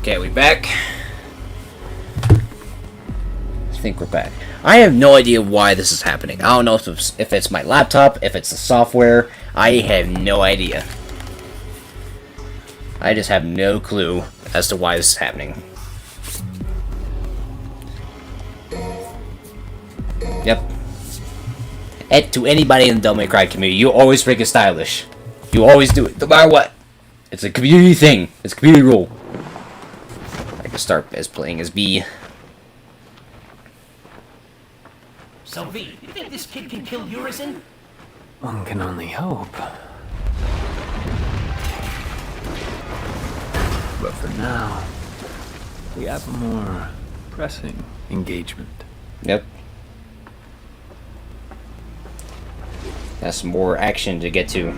Okay, we back? I think we're back. I have no idea why this is happening. I don't know if it's my laptop, if it's the software. I have no idea. I just have no clue as to why this is happening. Yep. And to anybody in the Devil May Cry community, you always break it stylish. You always do it, no matter what. It's a community thing. It's a community rule. I can start as playing as V. So V, you think this kid can kill Urizen? One can only hope. But for now, we have a more pressing engagement. Yep. That's some more action to get to.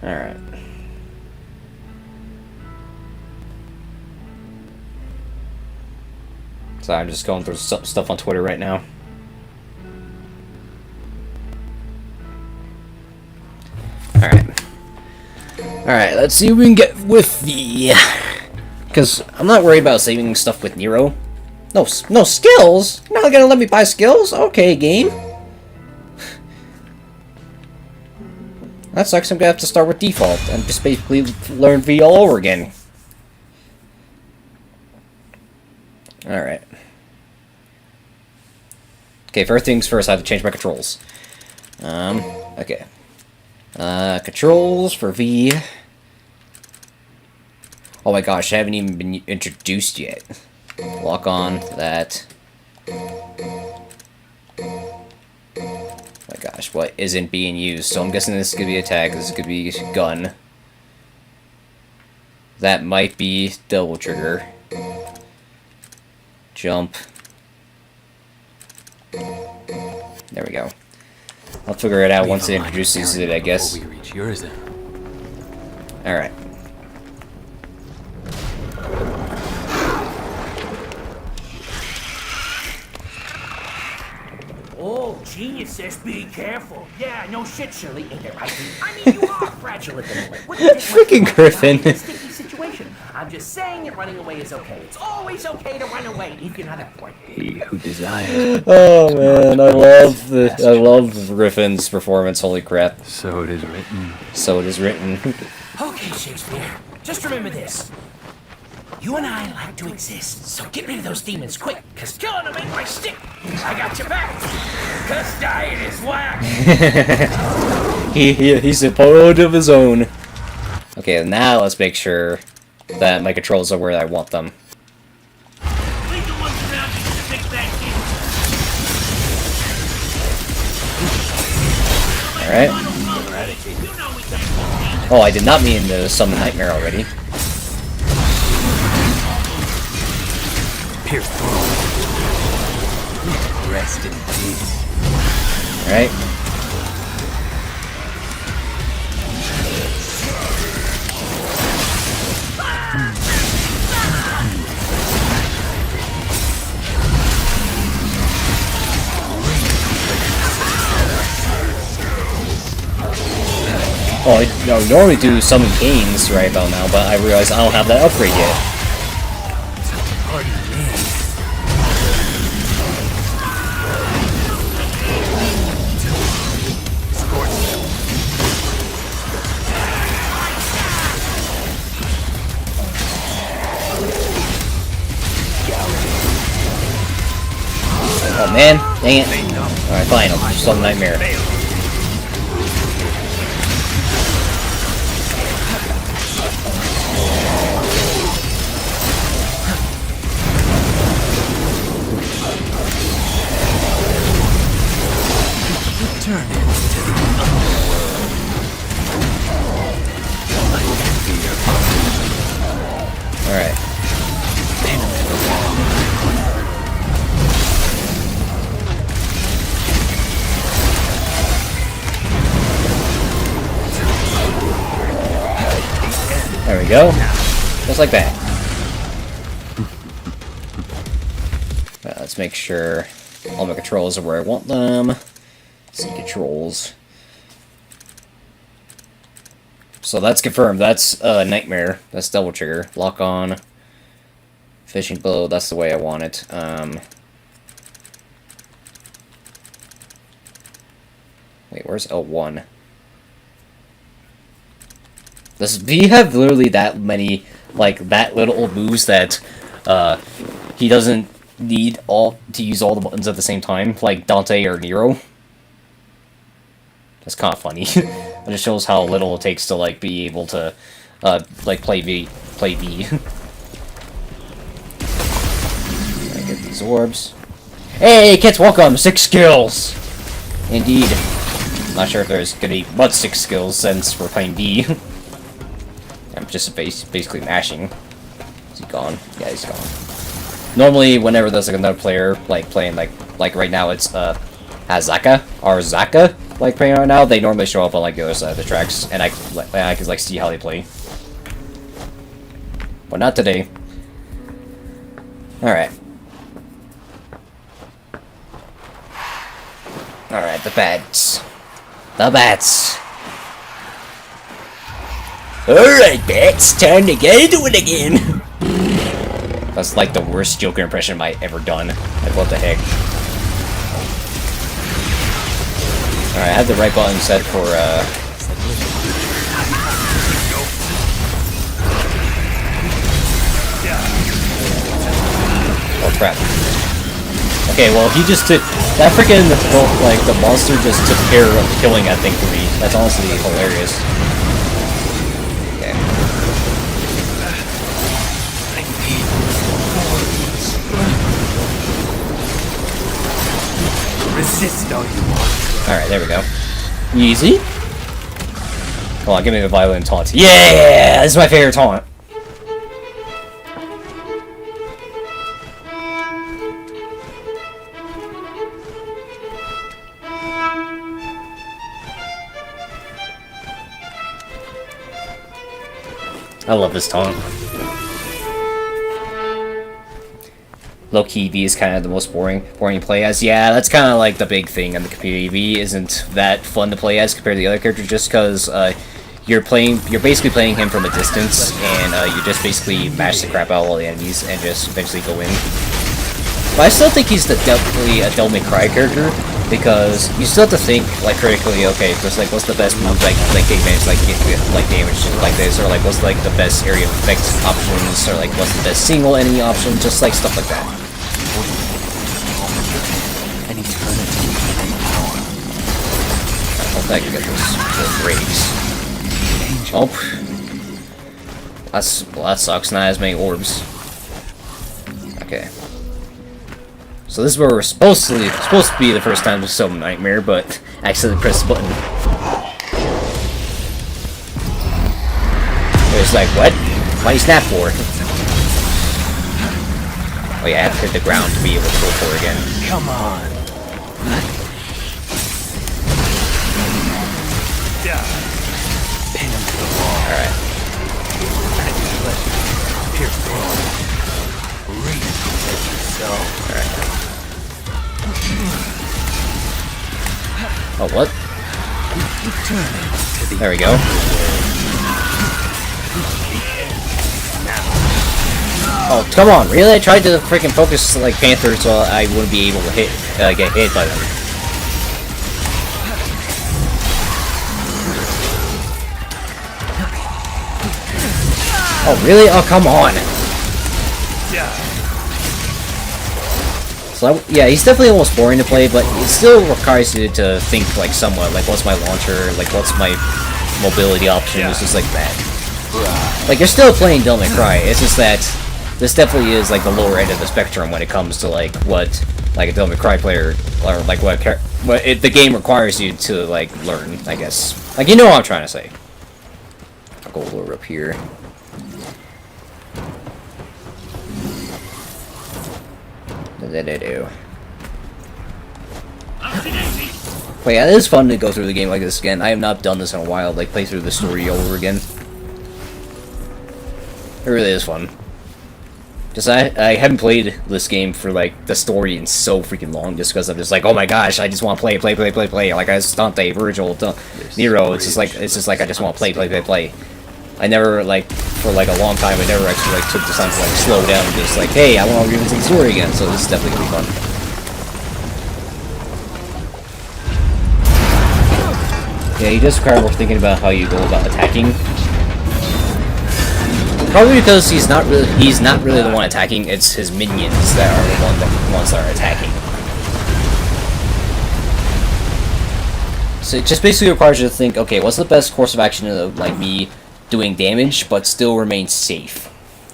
Alright. So I'm just going through stuff on Twitter right now. Alright, let's see what we can get with the... Because I'm not worried about saving stuff with Nero. No skills? You're not gonna let me buy skills? Okay, game. That sucks, I'm gonna have to start with default and just basically learn V all over again. Alright. Okay, first things first, I have to change my controls. Okay. Controls for V. Oh my gosh, I haven't even been introduced yet. Lock on that. Oh my gosh, what isn't being used? So I'm guessing this could be attack, this could be gun. That might be double trigger. Jump. There we go. I'll figure it out once it introduces it, I guess. Alright. Oh, genius says be careful. Yeah, no shit, Shirley. Ain't that right? I mean, you are fragile at the moment. What do you think Freaking Griffin. Sticky situation. I'm just saying that running away is okay. It's always okay to run away if you're not at point. He who desires. Oh man, I love Griffin's performance. Holy crap! So it is written. So it is written. Okay, Shakespeare. Just remember this. You and I like to exist, so get rid of those demons quick, cause killing them ain't my stick. I got your back. Cause dying is whack. He's a poet of his own. Okay, now let's make sure that my controls are where I want them. Leave the ones around you to fix that Alright. Oh, I did not mean to summon Nightmare already. Pierce through. Rest in peace. Alright. Oh, I normally do summon Canes right about now, but I realize I don't have that upgrade yet. Oh man, dang it. Alright, fine, I'll summon Nightmare. Alright. There we go. Just like that. let's make sure all my controls are where I want them. C controls. So that's confirmed. That's Nightmare. That's double trigger. Lock on. Fishing bow. That's the way I want it. Wait, where's L1? Do you have literally that many, like, that little old moves that he doesn't need to use all the buttons at the same time, like Dante or Nero? That's kind of funny. It just shows how little it takes to, like, be able to, like, play V. I get these orbs. Hey, kids, welcome! 6 skills! Indeed. Not sure if there's gonna be but 6 skills since we're playing B. I'm just basically mashing. Is he gone? Yeah, he's gone. Normally, whenever there's like another player like playing like right now, it's Azaka or Zaka like playing right now. They normally show up on like the other side of the tracks, and I can like see how they play. But not today. All right. All right, the bats. The bats. Alright, bats, time to get into it again! That's like the worst Joker impression I've ever done. Like, what the heck? Alright, I have the right button set for, oh, crap. Okay, well, he just took... That freaking, like, the monster just took care of killing that thing for me. That's honestly hilarious. Resist all you want. Alright, there we go. Easy. Come on, give me the violent taunt. Yeah! This is my favorite taunt. I love this taunt. Low-key, V is kind of the most boring to play as. Yeah, that's kind of like the big thing in the community. V isn't that fun to play as compared to the other characters, just because you're basically playing him from a distance, and you just basically mash the crap out of all the enemies and just eventually go in. But I still think he's definitely a Devil May Cry character, because you still have to think like critically. Okay, just like what's the best move like take advantage like damage like this, or like what's like the best area of effect options, or like what's the best single enemy option, just like stuff like that. An eternity. I hope I can get those rays. Oh, that sucks. Not as many orbs. Okay. So this is where we're supposed to be the first time to summon Nightmare, but I accidentally pressed the button. It was like, what? Why do you snap for? Oh yeah, I have to hit the ground to be able to go for it again. Come on. Pin him to the wall. Alright. Pierce the wall. Reach yourself. Alright. Oh, what? There we go. Oh, come on, really? I tried to freaking focus like Panther so I wouldn't be able to get hit by them. Oh, really? Oh, come on! So, yeah, he's definitely almost boring to play, but it still requires you to think, like, somewhat. Like, what's my launcher? Like, what's my mobility option? It's just like that. Like, you're still playing Devil May Cry. It's just that this definitely is, like, the lower end of the spectrum when it comes to, like, what, like, a Devil May Cry player, or, like, what the game requires you to, like, learn, I guess. Like, you know what I'm trying to say. I'll go lower up here. But yeah, it is fun to go through the game like this again. I have not done this in a while, like play through the story over again. It really is fun. Just I haven't played this game for like the story in so freaking long, just because I'm just like, oh my gosh, I just want to play. Like I Dante, Virgil, Nero. It's just like I just want to play. I never like for like a long time. I never actually like took the time to like slow down and just like, hey, I want to revisit the story again. So this is definitely gonna be fun. Yeah, you just require more thinking about how you go about attacking. Probably because he's not really the one attacking. It's his minions that are the ones that are attacking. So it just basically requires you to think, okay, what's the best course of action of like me doing damage but still remain safe?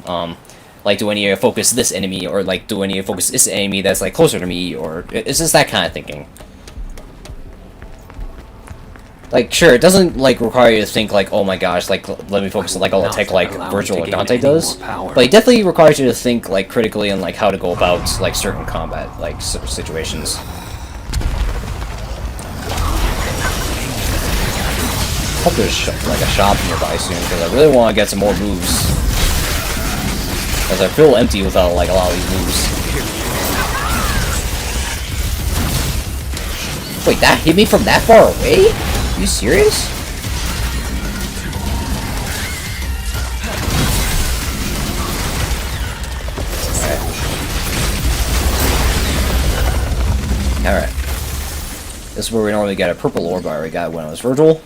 Like, do I need to focus this enemy, or like do I need to focus this enemy that's like closer to me, or it's just that kind of thinking. Like, sure, it doesn't, like, require you to think, like, oh my gosh, like, let me focus on, like, all the tech like Virgil or Dante does. But it definitely requires you to think, like, critically on, like, how to go about, like, certain combat, like, situations. Hope there's, like, a shop nearby soon, because I really want to get some more moves. Because I feel empty without, like, a lot of these moves. Wait, that hit me from that far away? Are you serious? Alright. This is where we normally get a purple orb. I already got it when it was Virgil.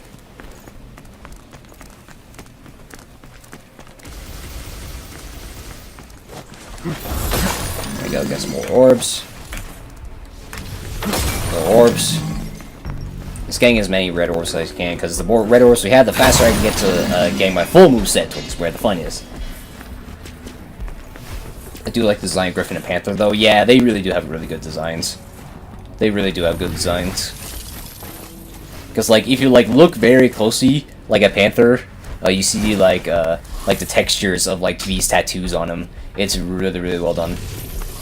There we go, get some more orbs. More orbs. Just getting as many red orbs as I can, because the more red orbs we have, the faster I can get to getting my full moveset, which is where the fun is. I do like the design of Griffin and Panther, though. Yeah, they really do have really good designs. They really do have good designs. Because, like, if you, like, look very closely, like, at Panther, you see, like the textures of, like, these tattoos on him. It's really, really well done.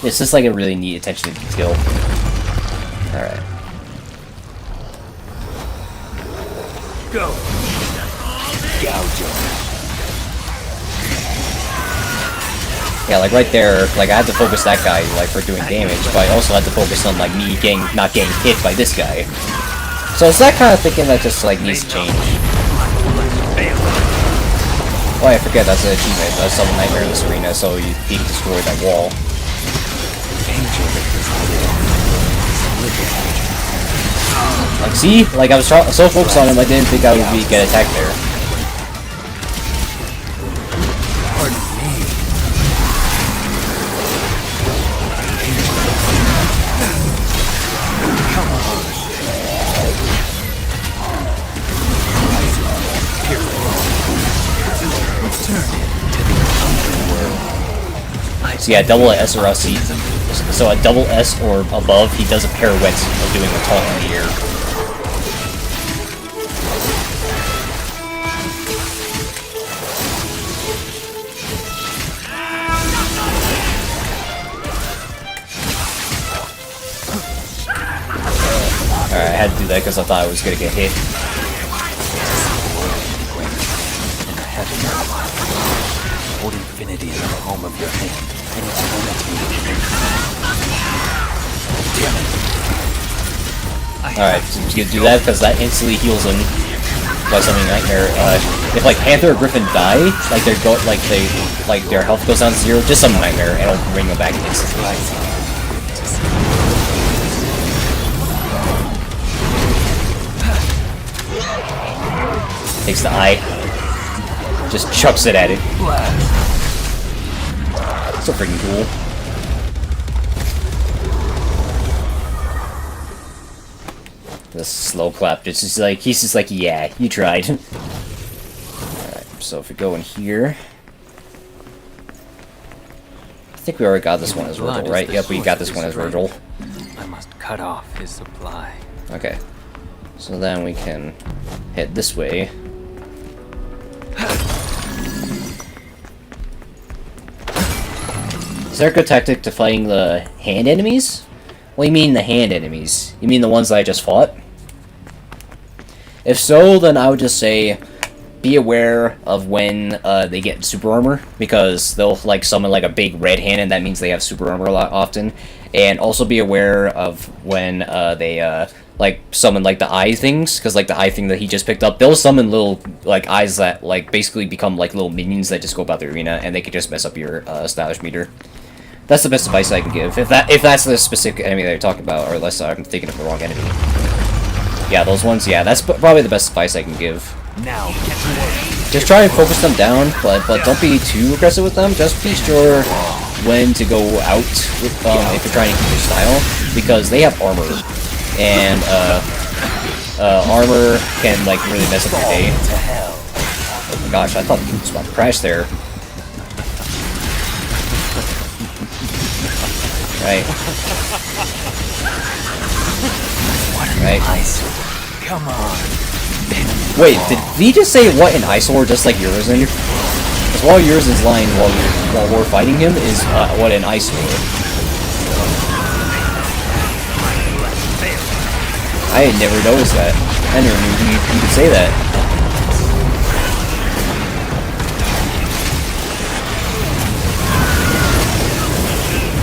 It's just, like, a really neat attention to detail. Alright. Go. Gouge. Yeah, like right there, like I had to focus that guy like for doing damage, but I also had to focus on like me not getting hit by this guy. So it's that kind of thinking that just like needs to change. Oh, I forget that's an achievement. That's some nightmare in this arena, so you can destroy that wall. Like, see? Like, I was so focused on him, I didn't think I would get attacked there. So yeah, double S or S. So a double S or above, he does a pirouette of doing a taunt in the air. Alright, I had to do that because I thought I was gonna get hit. Hold infinity in the palm of your hand. And it's alright, so you do that because that instantly heals him by something nightmare. If like Panther or Griffin die, like their health goes down to 0, just some nightmare and it'll bring them back instantly. Takes the eye, just chucks it at it. So freaking cool. The slow clap, he's just like, yeah, you tried. Alright, so if we go in here, I think we already got this one as Virgil, right? Yep, we got this one as Virgil. I must cut off his supply. Okay, so then we can head this way. Is there a good tactic to fighting the hand enemies? What do you mean the hand enemies? You mean the ones that I just fought? If so, then I would just say be aware of when they get super armor, because they'll like summon like a big red hand, and that means they have super armor a lot often. And also be aware of when they like summon like the eye things, because like the eye thing that he just picked up, they'll summon little like eyes that like basically become like little minions that just go about the arena, and they can just mess up your stylish meter. That's the best advice I can give. If that's the specific enemy that you're talking about, or unless I'm thinking of the wrong enemy. Yeah, those ones. Yeah, that's probably the best advice I can give. Now, get to work. Just try and focus them down, but don't be too aggressive with them. Just be sure when to go out with if you're trying to keep your style, because they have armor, and armor can like really mess up your day. Oh my gosh, I thought the game was about to crash there. Right. Right. Come on. Wait, did he just say what an eyesore just like yours in? Because while yours is lying while we're fighting him is what an eyesore. I had never noticed that. I never knew you could say that.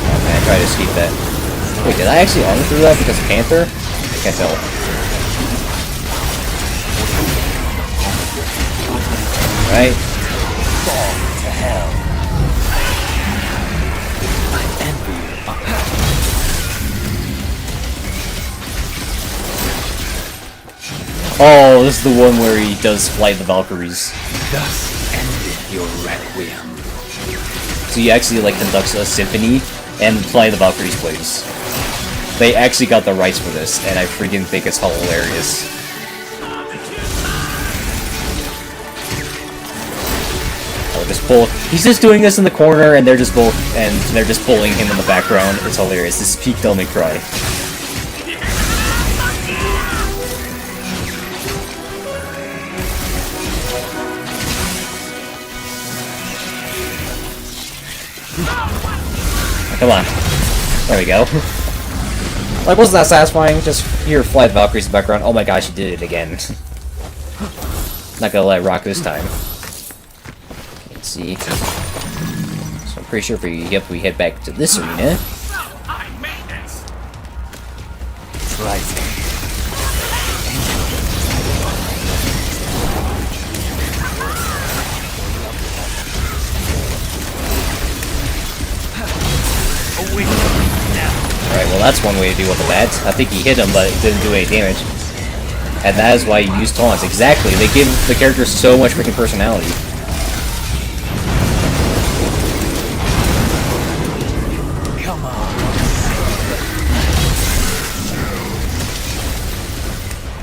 Oh man, I tried to escape that. Wait, did I actually armor through that because of Panther? I can't tell. Right? Fall to hell. I envy you. Oh, this is the one where he does Flight of the Valkyries. Thus ended your requiem. So he actually like conducts a symphony, and Flight of the Valkyries plays. They actually got the rights for this, and I freaking think it's hilarious. Just pull. He's just doing this in the corner, and they're just both, and they're just pulling him in the background. It's hilarious. This is peak Devil May Cry. Come on. There we go. Like, wasn't that satisfying? Just hear Fly the Valkyries in the background. Oh my gosh, he did it again. Not gonna let it rock this time. Let's see. So I'm pretty sure if we head back to this arena. It's right. Alright, well that's one way to deal with the bats. I think he hit him, but it didn't do any damage. And that is why you use taunts. Exactly. They give the characters so much freaking personality. Come on.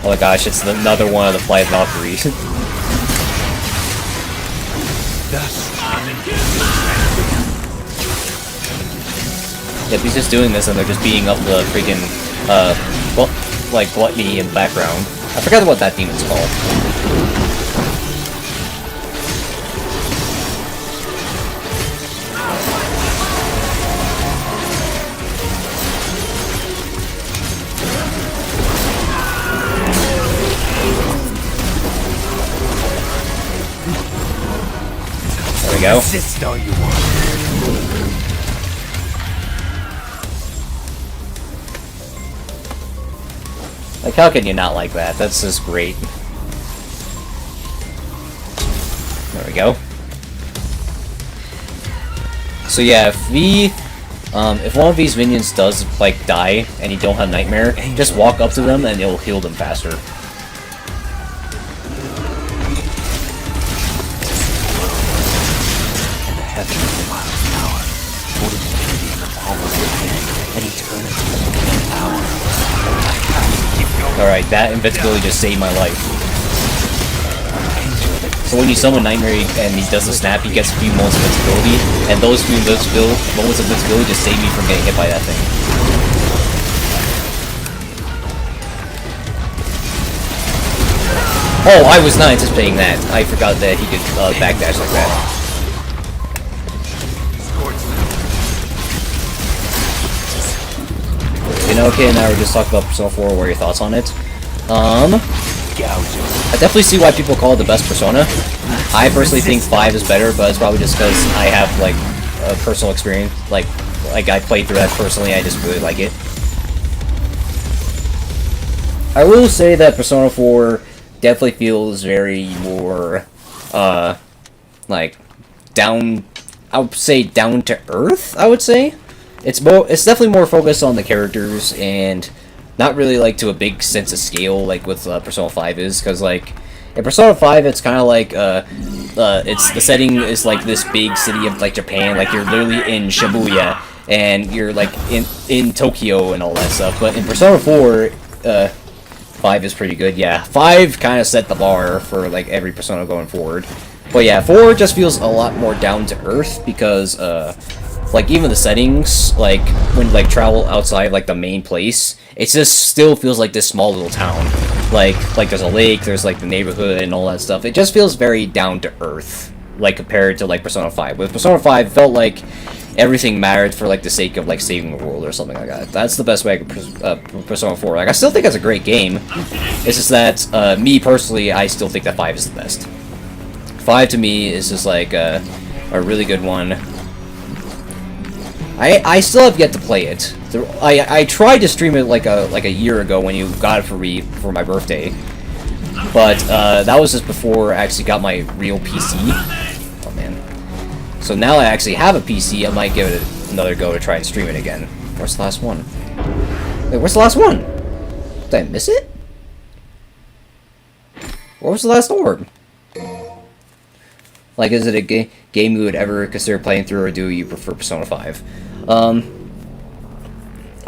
Oh my gosh, it's another one of the Flight of Valkyries. Yep, he's just doing this and they're just beating up the freaking, well, like, gluttony in the background. I forgot what that demon's called. There we go. Resist all you want. Like, how can you not like that? That's just great. There we go. So yeah, if one of these minions does, like, die, and you don't have Nightmare, just walk up to them and it'll heal them faster. Alright, that invincibility just saved my life. So when you summon Nightmare and he does the snap, he gets a few moments of invincibility, and those few moments of invincibility just save me from getting hit by that thing. Oh, I was not anticipating that. I forgot that he could backdash like that. Okay, now we're just talking about Persona 4. What are your thoughts on it? I definitely see why people call it the best Persona. I personally think 5 is better, but it's probably just because I have like a personal experience. Like I played through that personally. I just really like it. I will say that Persona 4 definitely feels very more, like down. I would say down to earth. I would say it's definitely more focused on the characters and not really like to a big sense of scale like with Persona 5 is, because like in Persona 5 it's kind of like it's the setting is like this big city of like Japan, like you're literally in Shibuya and you're like in Tokyo and all that stuff. But in Persona 4 5 is pretty good. Yeah, 5 kind of set the bar for like every Persona going forward. But yeah, 4 just feels a lot more down to earth because like even the settings, like when like travel outside like the main place, it just still feels like this small little town. Like there's a lake, there's like the neighborhood and all that stuff. It just feels very down to earth, like compared to like Persona 5. With Persona 5, it felt like everything mattered for like the sake of like saving the world or something like that. That's the best way I could Persona 4. Like I still think it's a great game. It's just that me personally, I still think that 5 is the best. 5 to me is just like a really good one. I still have yet to play it. I tried to stream it like a year ago when you got it for me for my birthday, but that was just before I actually got my real PC. Oh man! So now I actually have a PC. I might give it another go to try and stream it again. Where's the last one? Wait, where's the last one? Did I miss it? Where was the last orb? Like, is it a game you would ever consider playing through, or do you prefer Persona 5?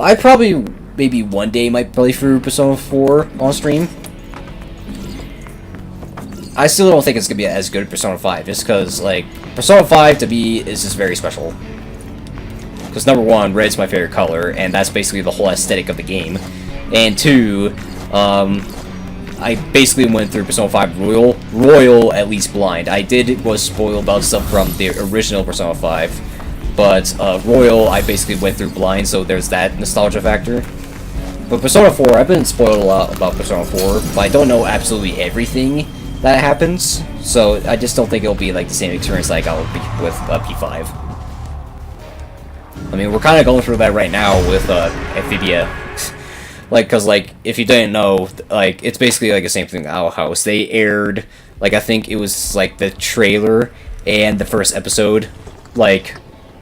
I probably, maybe one day might play through Persona 4 on stream. I still don't think it's going to be as good as Persona 5, just because, like, Persona 5 to me is just very special. Because number one, red's my favorite color, and that's basically the whole aesthetic of the game. And two, I basically went through Persona 5 Royal at least blind. I was spoiled about stuff from the original Persona 5, but Royal I basically went through blind, so there's that nostalgia factor. But Persona 4, I've been spoiled a lot about Persona 4, but I don't know absolutely everything that happens, so I just don't think it'll be like the same experience like I'll be with P5. I mean, we're kind of going through that right now with Amphibia. Like, cause like, if you didn't know, like, it's basically like the same thing with Owl House. They aired, like, I think it was like the trailer and the first episode, like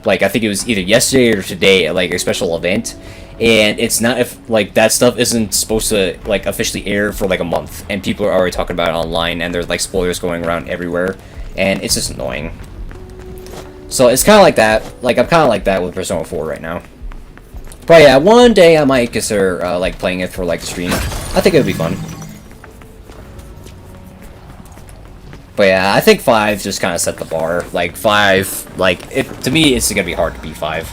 I think it was either yesterday or today at like a special event, and it's not, if like that stuff isn't supposed to like officially air for like a month, and people are already talking about it online, and there's like spoilers going around everywhere, and it's just annoying. So it's kind of like that. Like, I'm kind of like that with Persona 4 right now. But yeah, one day I might consider like playing it for like the stream. I think it would be fun. But yeah, I think 5 just kind of set the bar. Like 5, like to me, it's gonna be hard to beat 5.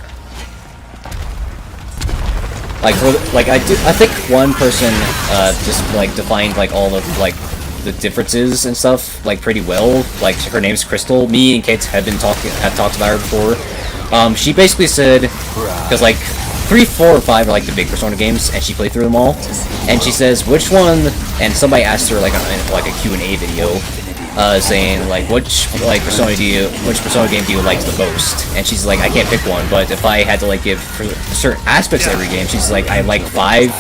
Like I think one person just like defined like all of like the differences and stuff like pretty well. Like, her name's Crystal. Me and Kate have talked about her before. She basically said, because like 3, 4, or 5 are like the big Persona games, and she played through them all. And she says which one, and somebody asked her like like a Q&A video, saying like which Persona game do you like the most? And she's like, I can't pick one, but if I had to like give for certain aspects of every game, she's like, I like 5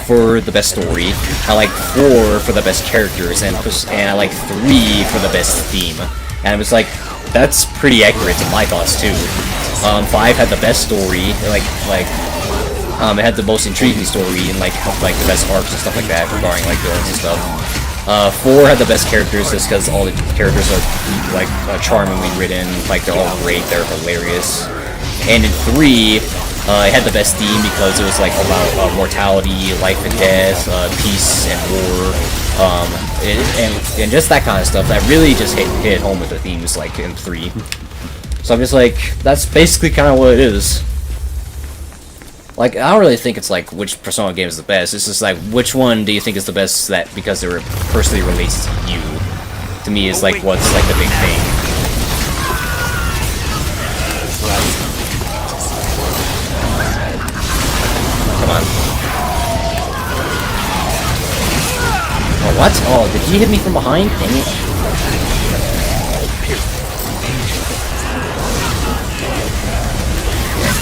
for the best story, I like 4 for the best characters, and I like 3 for the best theme. And I was like, that's pretty accurate to my thoughts too. 5 had the best story, it had the most intriguing story, and like the best arcs and stuff like that regarding like villains and stuff. 4 had the best characters just because all the characters are like charmingly written, like they're all great, they're hilarious. And in 3, it had the best theme because it was like about mortality, life and death, peace and war, and just that kind of stuff that really just hit home with the themes like in 3. So I'm just like, that's basically kind of what it is. Like, I don't really think it's like which Persona game is the best. It's just like, which one do you think is the best that because it personally relates to you? To me, is like what's like the big thing. Come on. Oh, what? Oh, did he hit me from behind? Dang it.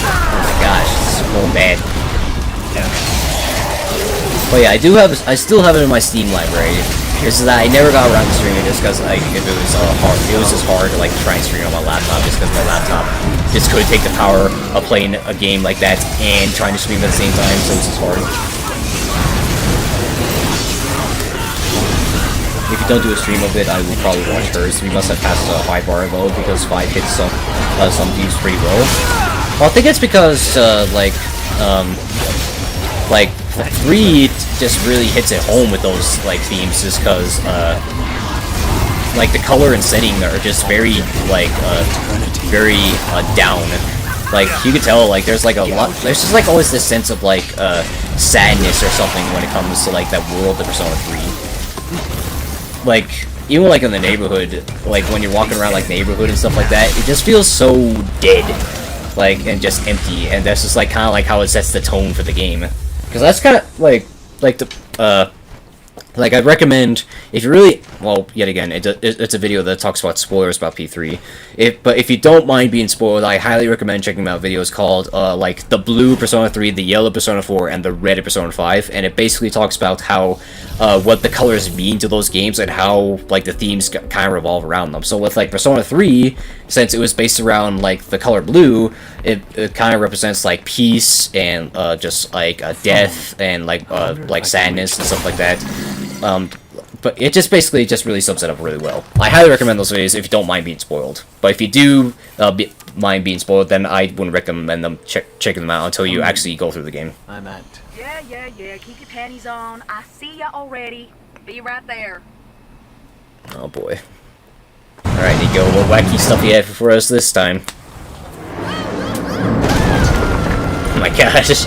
Oh my gosh, this is going bad. But yeah, I still have it in my Steam library. This is that I never got around to streaming just because like if it was just hard to like try and stream on my laptop just because my laptop just couldn't take the power of playing a game like that and trying to stream at the same time, so it's just hard. If you don't do a stream of it, I will probably watch hers. We must have passed a 5 bar though because 5 hits some views pretty well. Well, I think it's because like 3 just really hits it home with those like themes, just because like the color and setting are just very like very down. Like you can tell like there's like a lot. There's just like always this sense of like sadness or something when it comes to like that world of Persona 3. Like even like in the neighborhood, like when you're walking around like neighborhood and stuff like that, it just feels so dead, like and just empty. And that's just like kind of like how it sets the tone for the game. Because that's kind of like the like I'd recommend if you really yet again it's a video that talks about spoilers about P3. But if you don't mind being spoiled, I highly recommend checking out videos called like the blue Persona 3, the yellow Persona 4, and the red Persona 5, and it basically talks about how what the colors mean to those games and how like the themes kind of revolve around them. So with like Persona 3, since it was based around like the color blue, it kind of represents like peace and just like death and like sadness and stuff like that. But it just basically really sums it up really well. I highly recommend those videos if you don't mind being spoiled. But if you do mind being spoiled, then I wouldn't recommend them checking them out until you actually go through the game. I'm at. Yeah. Keep your panties on. I see ya already. Be right there. Oh boy. Alright, Nico, what wacky stuff you have for us this time? Oh my gosh.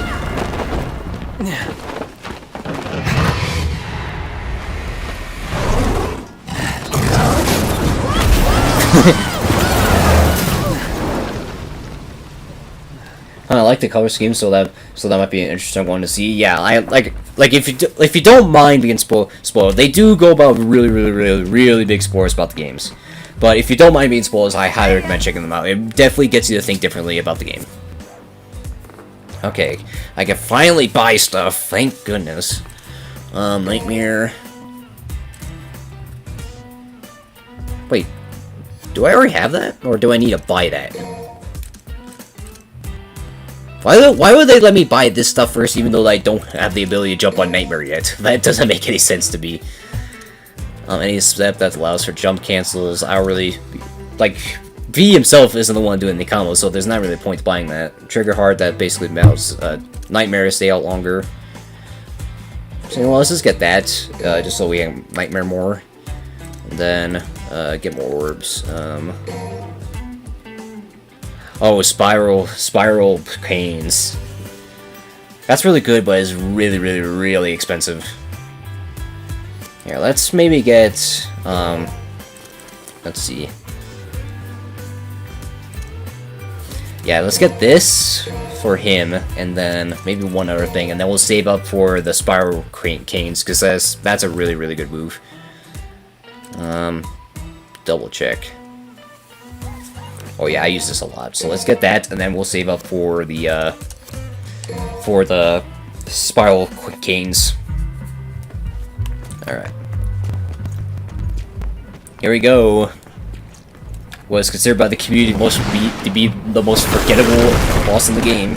I like the color scheme, so that might be an interesting one to see. Yeah, I like if you don't mind being spoiled, they do go about really big spoilers about the games. But if you don't mind being spoiled, I highly recommend checking them out. It definitely gets you to think differently about the game. Okay, I can finally buy stuff. Thank goodness. Nightmare. Wait, do I already have that, or do I need to buy that? Why would they let me buy this stuff first, even though I don't have the ability to jump on Nightmare yet? That doesn't make any sense to me. Any step that allows for jump cancels, I don't really... Like, V himself isn't the one doing the combo, so there's not really a point to buying that. Trigger hard, that basically melts Nightmare to stay out longer. So, well, let's just get that, just so we can Nightmare more. And then, get more orbs. Oh, spiral canes. That's really good, but it's really expensive. Here, let's maybe get, let's see. Yeah, let's get this for him, and then maybe one other thing, and then we'll save up for the spiral canes, because that's a really good move. Double check. Oh yeah, I use this a lot, so let's get that, and then we'll save up for the spiral canes. Alright. Here we go. Was considered by the community to be the most forgettable boss in the game.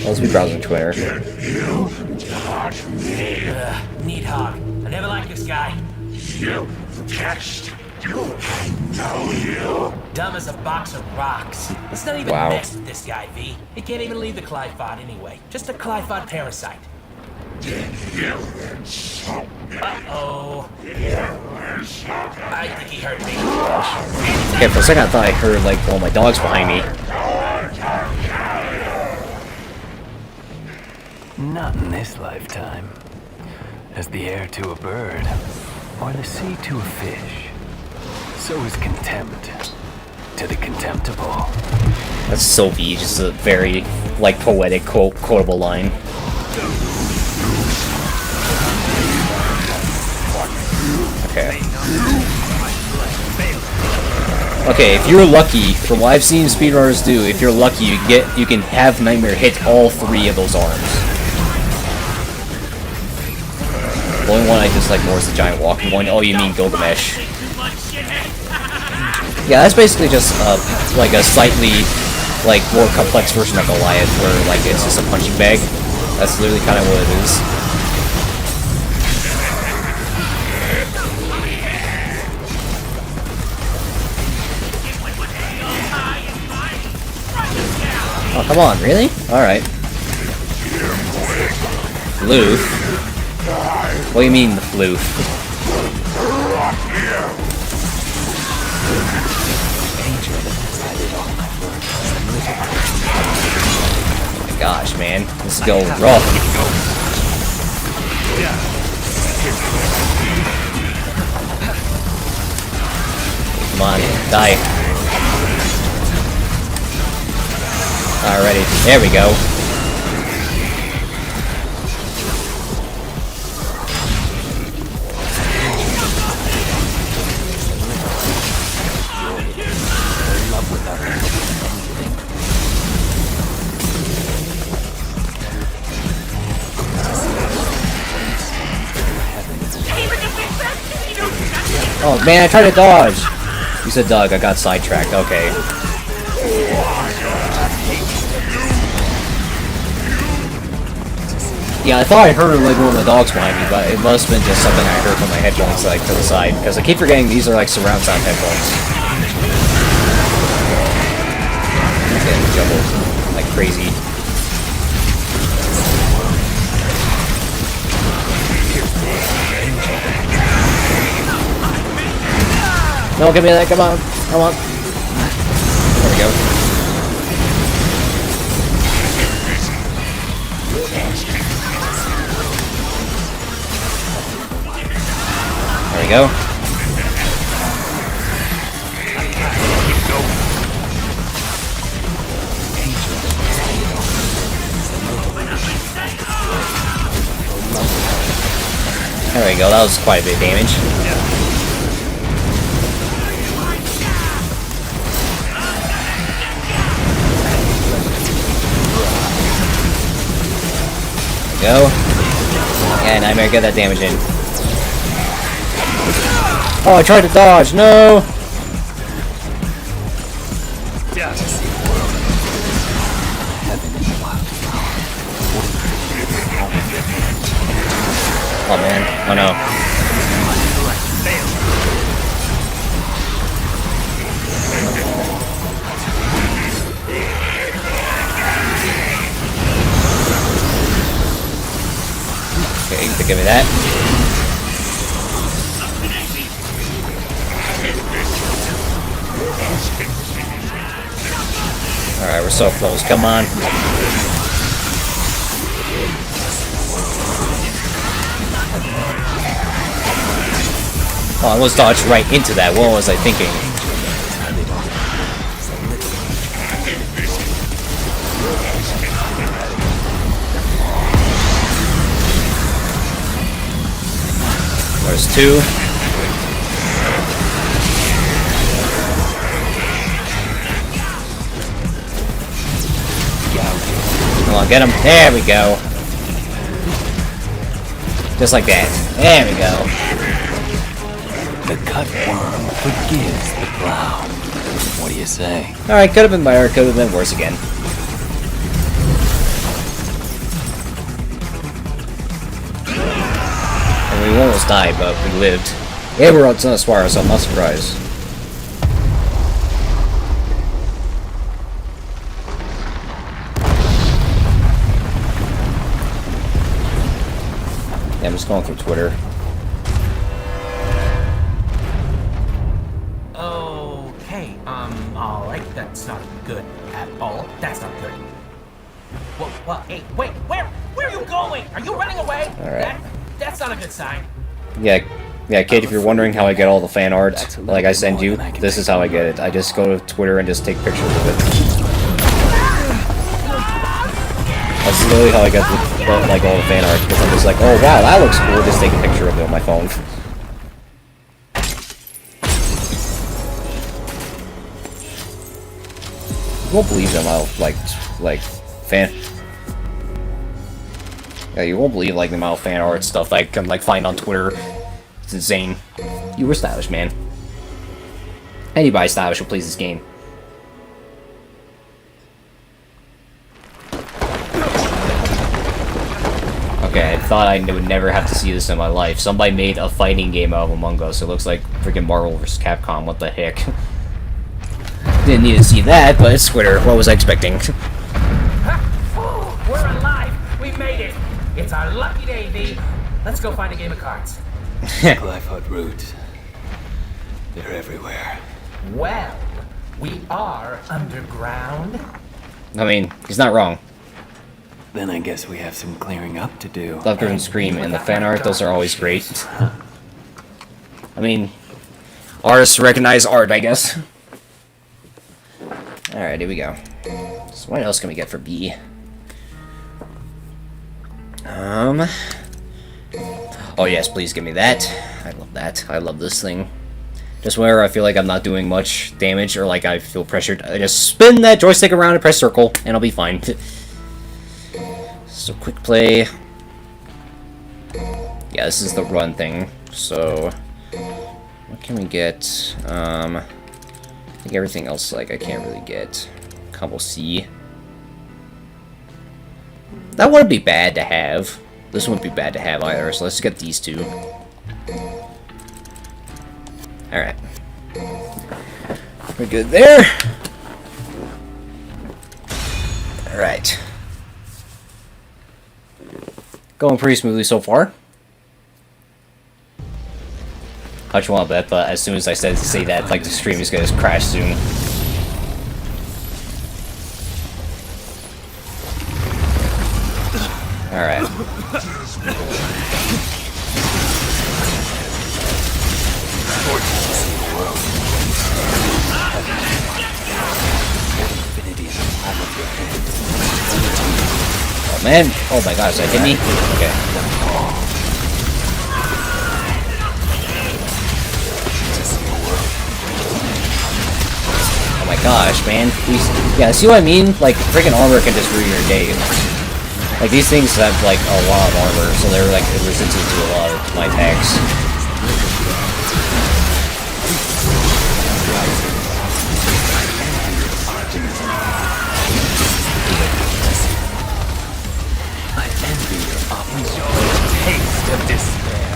Let's be browsing Twitter. Needhog. I never liked this guy. You catched. I know you. Dumb as a box of rocks. Let's not even mess with this guy, V. He can't even leave the Clyphod anyway. Just a Clyphod parasite. Uh-oh. I think he heard me. Okay, for a second I thought I heard, like, one of my dogs behind me. Not in this lifetime. As the air to a bird, or the sea to a fish, so is contempt to the contemptible. That's so V, just a very, like, poetic, quotable line. Okay. Okay, if you're lucky, from what I've seen speedrunners do, if you're lucky, you can have Nightmare hit all 3 of those arms. The only one I dislike more is the giant walking one. Oh, you mean Gilgamesh? Yeah, that's basically just like a slightly more complex version of Goliath, where like it's just a punching bag. That's literally kind of what it is. Oh, come on, really? Alright. Floof? What do you mean, the floof? Oh my gosh, man. This is going rough. Come on, die. Alrighty, there we go. Oh man, I tried to dodge! You said Doug, I got sidetracked, okay. Yeah, I thought I heard like one of the dogs behind me, but it must have been just something I heard from my headphones like to the side, because I keep forgetting these are like surround sound headphones. I'm getting juggled like crazy. No, give me that, come on, come on. There we go. There we go. There we go, that was quite a bit of damage. Go. Yeah, Nightmare, get that damage in. Oh, I tried to dodge. No. Oh man. Oh no. Okay, give me that. Alright, we're so close. Come on. Oh, I almost dodged right into that. What was I thinking? There's 2. Come on, get him. There we go. Just like that. There we go. The cutworm forgives the plow. What do you say? Alright, could have been better, could have been worse again. And we almost died, but we lived. Yeah, we're on Sunnyswire, so I'm not surprised. Yeah, I'm just going through Twitter. Okay, alright, that's not good at all. That's not good. Well, hey, wait, where are you going? Are you running away? Alright. That's not a good sign. Yeah, kid, if you're wondering how I get all the fan art, like I send you, this is how I get it. I just go to Twitter and just take pictures of it. That's literally how I get like all the fan art, because I'm just like, oh wow, that looks cool, just take a picture of it on my phone. won't believe them. I'll like fan. Yeah, you won't believe like the amount of fan art stuff that I can like find on Twitter. It's insane. You were stylish, man. Anybody stylish who plays this game. Okay, I thought I would never have to see this in my life. Somebody made a fighting game out of Among Us. It looks like freaking Marvel vs. Capcom. What the heck? Didn't need to see that, but it's Twitter. What was I expecting? We're alive! We made it! It's our lucky day, V. Let's go find a game of cards. Glyphosate roots. They're everywhere. Well, we are underground. I mean, he's not wrong. Then I guess we have some clearing up to do. Love Driven Scream and the fan art, those are always great. I mean, artists recognize art, I guess. Alright, here we go. So what else can we get for B? Oh yes, please give me that. I love that. I love this thing. Just whenever I feel like I'm not doing much damage or like I feel pressured, I just spin that joystick around and press circle and I'll be fine. So quick play. Yeah, this is the run thing. So what can we get? I think everything else like I can't really get. Combo C. That wouldn't be bad to have. This wouldn't be bad to have either, so let's get these two. Alright. We're good there. Alright. Going pretty smoothly so far. How'd you want to bet, but as soon as I said to say that, like the stream is gonna crash soon. Alright. Oh man! Oh my gosh, that hit me? Okay. Oh my gosh, man. Yeah, see what I mean? Like, freaking armor can just ruin your day. Like, these things have, like, a lot of armor, so they're, like, resistant to a lot of my attacks. I envy your options. Taste of despair.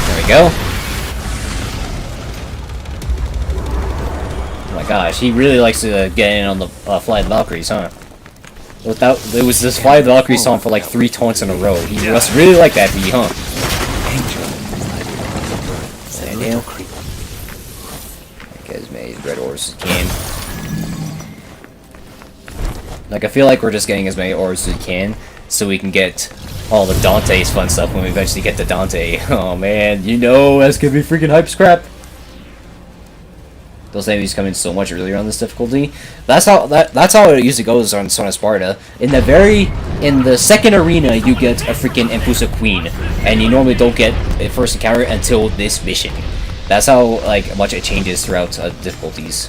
There we go. Oh my gosh, he really likes to get in on the Fly the Valkyries, huh? Without, it was this Fly the Valkyrie song for like 3 taunts in a row. He must really like that beat, huh? Damn. Get as many red ores as we can. Like, I feel like we're just getting as many ores as we can so we can get all the Dante's fun stuff when we eventually get to Dante. Oh man, you know that's gonna be freaking hype scrap. Those enemies come in so much earlier on this difficulty. That's how it usually goes on Son of Sparta. In the second arena, you get a freaking Empusa Queen, and you normally don't get a first encounter until this mission. That's how like much it changes throughout difficulties.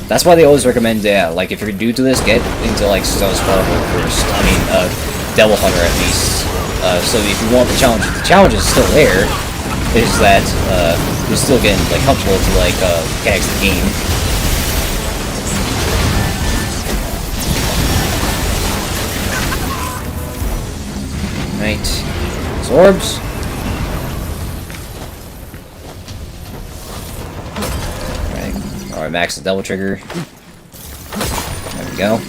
That's why they always recommend, like if you're new to this, get into like Son of Sparta first. I mean, Devil Hunter at least. So if you want the challenge is still there. It's just that you're still getting like comfortable to like mechanics of the game. Right, orbs. Alright, max the double trigger. There we go.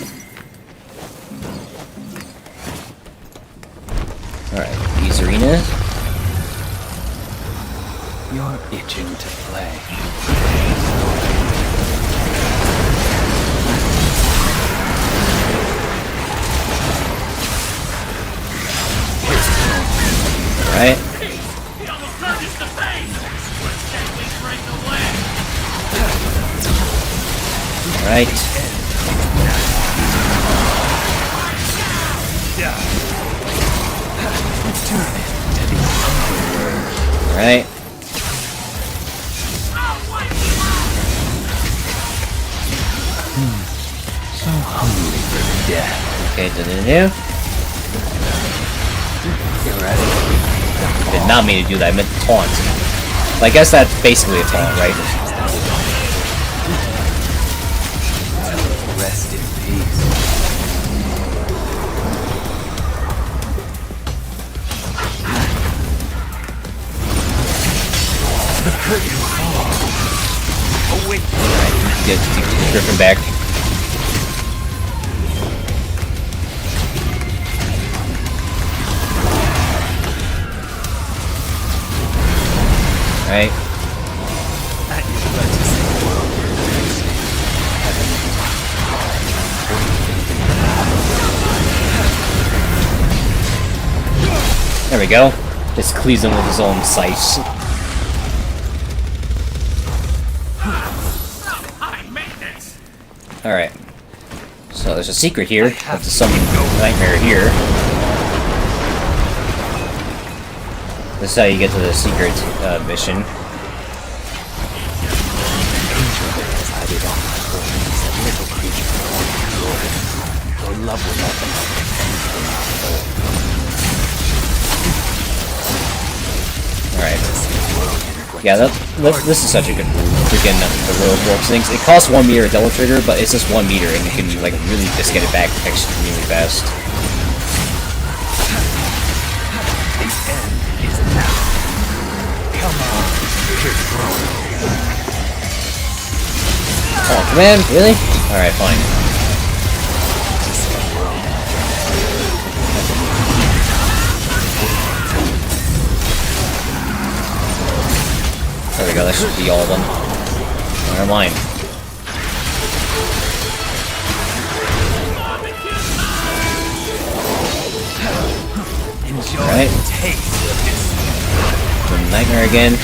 Alright, these arenas. You're itching to play. Right. Right. Alright. So hungry for death. Okay, You're ready. did not mean to do that, I meant to taunt. I guess that's basically a taunt, right? Rest in peace. The curtain falls. Awake. Get Griffin back. Alright. There we go. Just cleaves him with his own scythe. Alright. So there's a secret here. Have to summon Nightmare here. This is how you get to the secret mission. Alright. Yeah, this is such a good move. Freaking the road warps things. It costs 1 meter a double trigger, but it's just 1 meter and you can like really just get it back extremely fast. Oh, command? Really? Alright, fine. There we go, that should be all of them. Never mind. Alright. Nightmare again.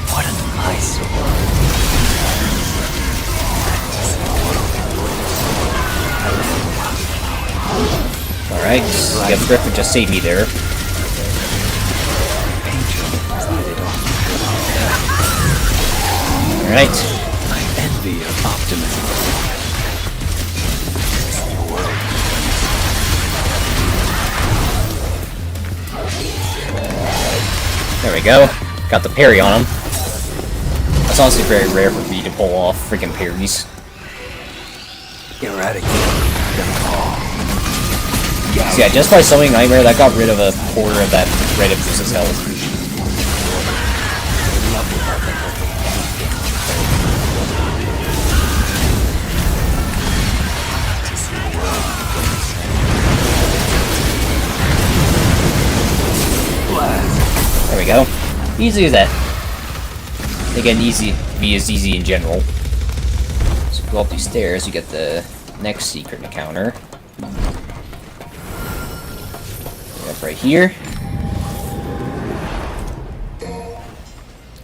What a nice one. Alright, yeah, Griffin just saved me there. Alright. I envy your optimism. There we go. Got the parry on him. That's honestly very rare for me to pull off freaking parries. Eradicate them all. So yeah, just by summoning Nightmare, that got rid of a quarter of that red Bruce's health. There we go. Easy as that. Again, easy. V is easy in general. So go up these stairs, you get the next secret encounter. Up right here.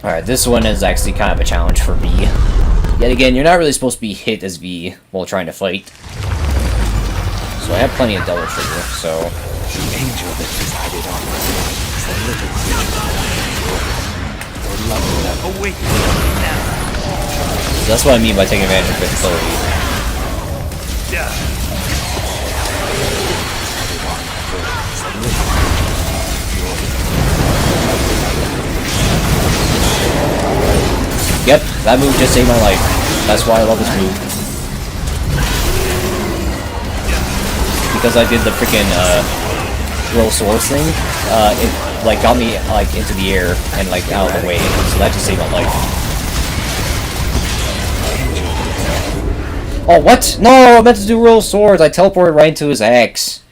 Alright, this one is actually kind of a challenge for V. Yet again, you're not really supposed to be hit as V while trying to fight. So I have plenty of double trigger, so... The angel that decided on is a little awake now. So that's what I mean by taking advantage of versatility. Yep, that move just saved my life. That's why I love this move. Because I did the freaking roll swords thing, it like got me like into the air and like out of the way, so that just saved my life. Oh, what? No, I meant to do roll swords. I teleported right into his axe.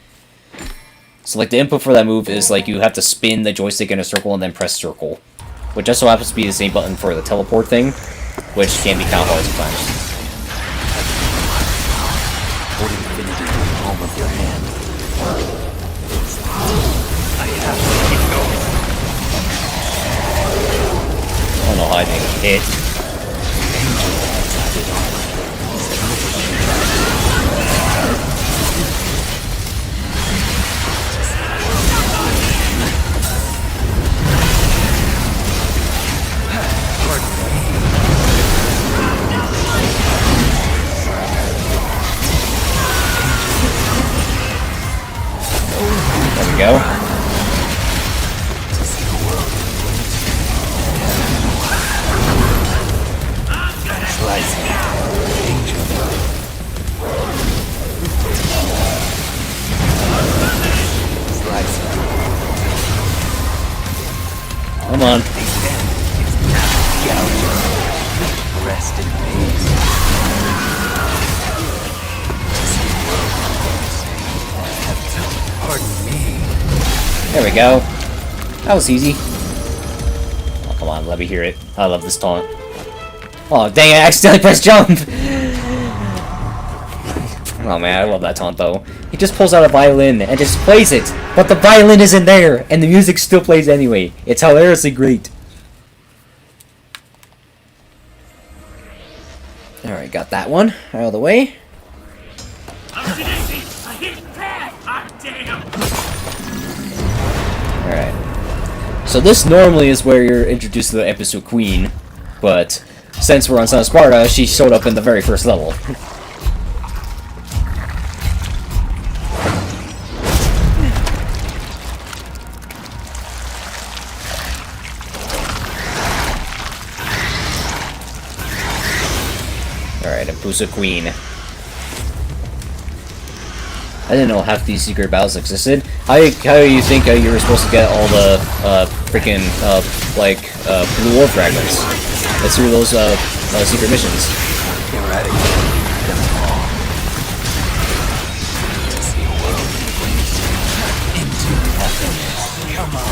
So like the input for that move is like you have to spin the joystick in a circle and then press circle, which just so happens to be the same button for the teleport thing, which can be kind of hard sometimes. Hold infinity in the palm of your hand. I have to keep going. I don't know how I didn't hit. There we go. That was easy. Oh, come on, let me hear it. I love this taunt. Oh, dang it, I accidentally pressed jump! Oh man, I love that taunt though. He just pulls out a violin and just plays it, but the violin isn't there, and the music still plays anyway. It's hilariously great. Alright, got that one out of the way. Alright. So this normally is where you're introduced to the episode Queen, but since we're on Son of Sparta, she showed up in the very first level. Alright, Apusa Queen. I didn't know half these secret battles existed. How do you think you were supposed to get all the freaking blue war fragments? That's through those secret missions. Eradicate them all. To see a world into happiness. Come on.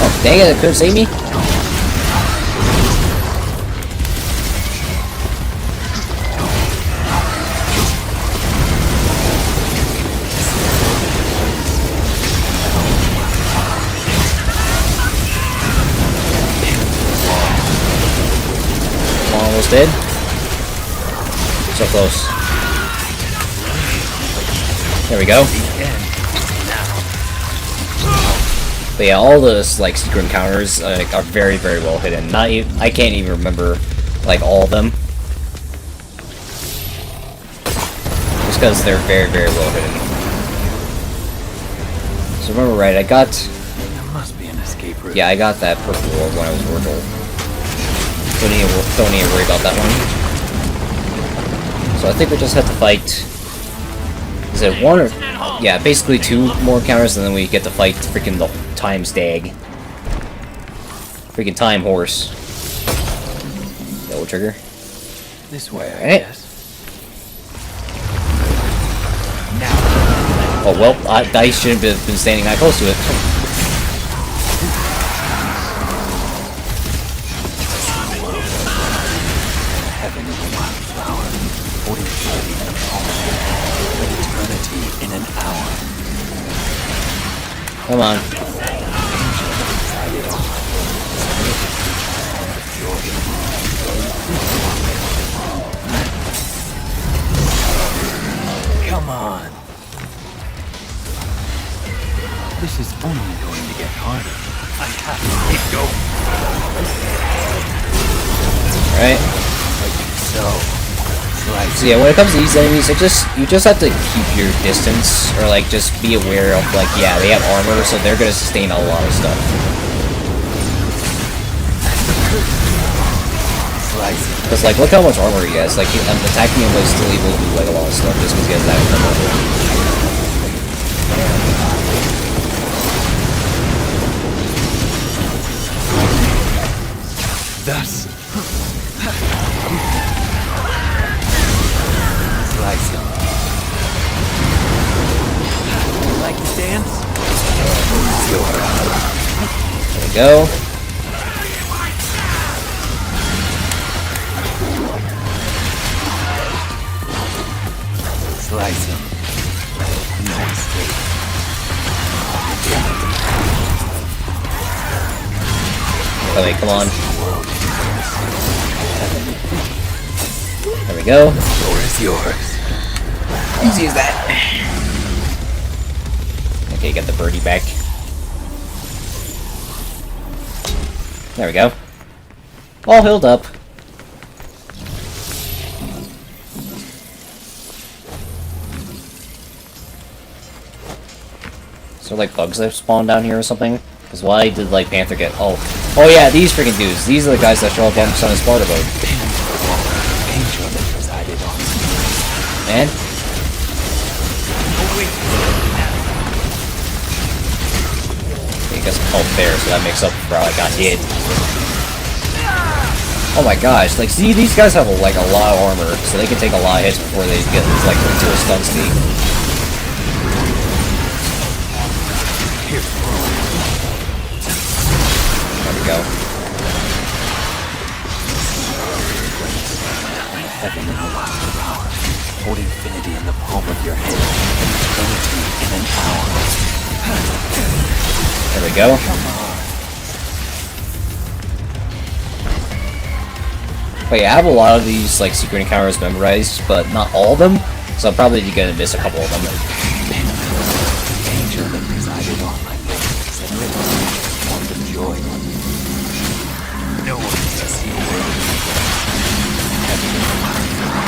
Oh, dang it, it couldn't save me? Almost dead. So close. There we go. But yeah, all those like secret encounters are very, very well hidden. I can't even remember like all of them, just because they're very, very well hidden. So remember, right? I got. There must be an escape route. Yeah, I got that purple orb when I was Virgil. Don't need to worry about that one. So I think we just have to fight. Is it one or? Yeah, basically 2 more encounters, and then we get to fight freaking the time stag. Freaking time horse. Double trigger. This way, I Alright. guess. Oh well, I shouldn't have been standing that close to it. Heaven is a wildflower. 45 in an hour. Eternity in an hour. Come on. Come on. This is only going to get harder. I have to keep going. Alright. So yeah, when it comes to these enemies, you just have to keep your distance, or like just be aware of like, yeah, they have armor, so they're gonna sustain a lot of stuff. Because like, look how much armor he has. Like, I'm attacking him, but he's still able to do like a lot of stuff just because he has that armor. Thus. Slice him. Like to dance? There we go. Slice him. No mistake. Okay, come on. There we go. The floor is yours. Easy as that. Okay, got the birdie back. There we go. All healed up. So like bugs that spawn down here or something? Because why did like Panther get? Oh yeah, these freaking dudes. These are the guys that show up on Son of Sparta boat. Man. He gets a cult there, so that makes up for how I got hit. Oh my gosh, like, see, these guys have, like, a lot of armor, so they can take a lot of hits before they get, like, into a stun state. There we go. Heaven in a wild power. Hold infinity in the palm of your hand. Eternity in an hour. There we go. But yeah, I have a lot of these, like, secret encounters memorized, but not all of them, so I'm probably gonna miss a couple of them. Angel that resided on my lips and rhythm formed of joy. No one can see a world. Heaven in a wild power.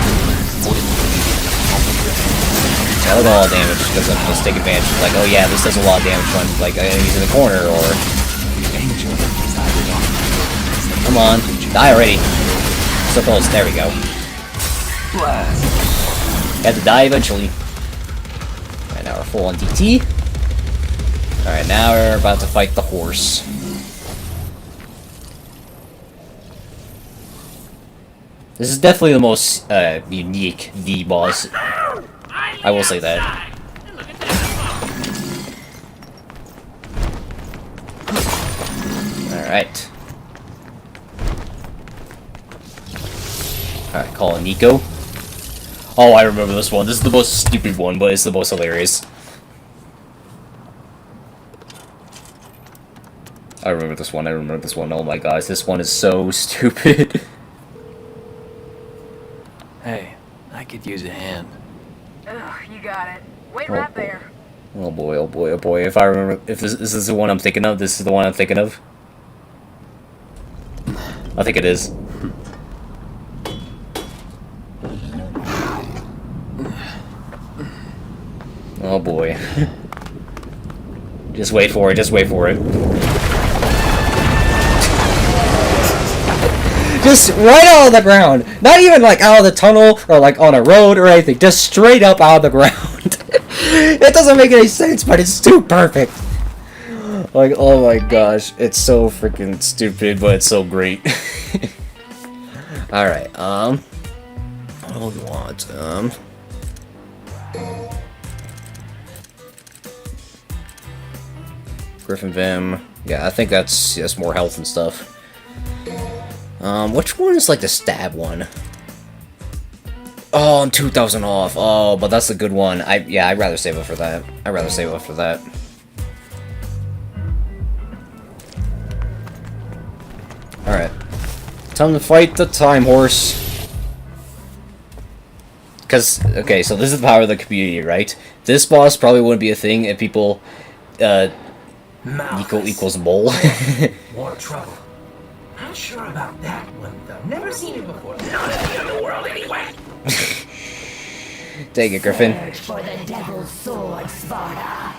Hold infinity in the palm of your hand. I look at all damage because I'm just taking advantage of, like, oh yeah, this does a lot of damage when, like, enemies in the corner, or... Angel that resided on my lips. Come on, die already. So close, there we go. Blast. Had to die eventually. Alright, now we're full on DT. Alright, now we're about to fight the horse. This is definitely the most unique D boss. I will say that. Alright. Alright, call it Nico. Oh, I remember this one. This is the most stupid one, but it's the most hilarious. I remember this one. Oh my gosh, this one is so stupid. Hey, I could use a hand. Ugh, you got it. Wait right there. Oh boy, oh boy, oh boy. If I remember, if this is the one I'm thinking of, this is the one I'm thinking of. I think it is. Oh boy. Just wait for it, just wait for it. Just right out of the ground. Not even like out of the tunnel or like on a road or anything. Just straight up out of the ground. It doesn't make any sense, but it's too perfect. Like, oh my gosh. It's so freaking stupid, but it's so great. Alright, what do we want? Griffin Vim. Yeah, I think that's more health and stuff. Which one is like the stab one? Oh, I'm 2,000 off. Oh, but that's a good one. I'd rather save it for that. Alright. Time to fight the time horse. Cause, okay, so this is the power of the community, right? This boss probably wouldn't be a thing if people, Nico equals mole. More trouble. Not sure about that one, though. Never seen it before. Not in the underworld, anyway. Take it, Griffin. Search for the devil's sword, Sparta.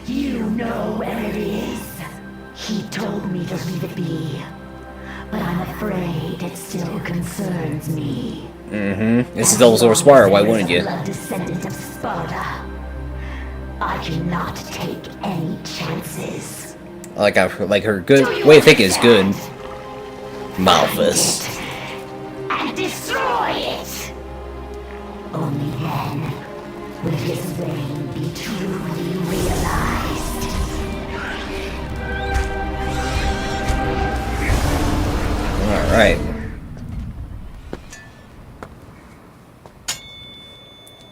You know where it is. He told me to leave it be, but I'm afraid it still concerns me. This is Devil's Sword Sparta, why wouldn't you? Blood descendant of Sparta. I cannot take any chances. Like her good way of thinking is good. Malphus. And destroy it. Only then will his reign be truly realized. Alright.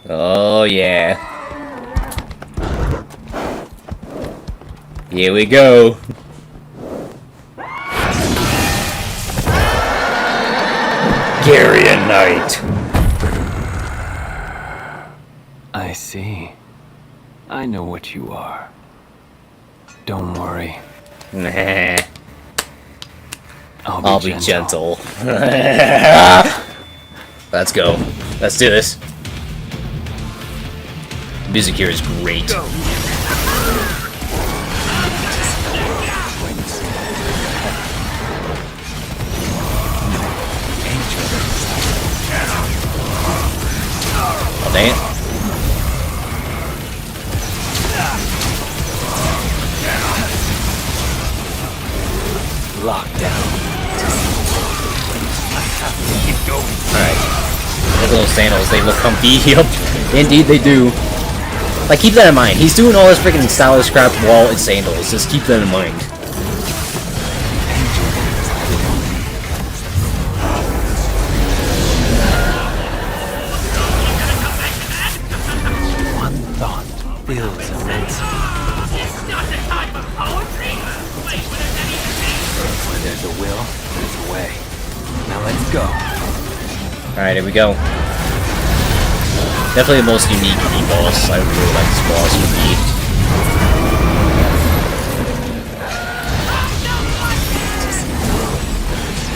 Oh yeah. Here we go. Garian Knight. I see. I know what you are. Don't worry. Nah. I'll be gentle. Let's go. Let's do this. Music here is great. Oh, dang it. Lockdown. Alright. Look at those sandals, they look comfy. Yup, indeed they do. Like, keep that in mind. He's doing all this freaking stylish crap while in sandals. Just keep that in mind. One thought fills immense. Where there's a will, there's a way. Now let's go. Alright, here we go. Definitely the most unique mini boss. I really like this boss for me.